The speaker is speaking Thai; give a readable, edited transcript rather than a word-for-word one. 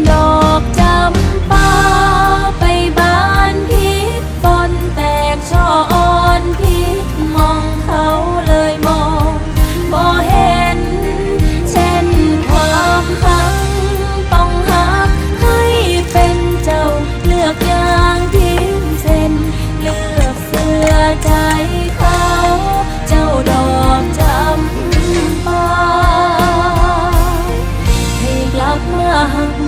ดอกจำปาไปบานพิษฝนแตกช่ออ่อนพิษมองเขาเลยมองบ่เห็นเช่นความหักต้องหักให้เป็นเจ้าเลือกอย่างทิ้งเส้นเลือกเสื้อใจเขาเจ้าดอกจำปาให้กลับมาหัก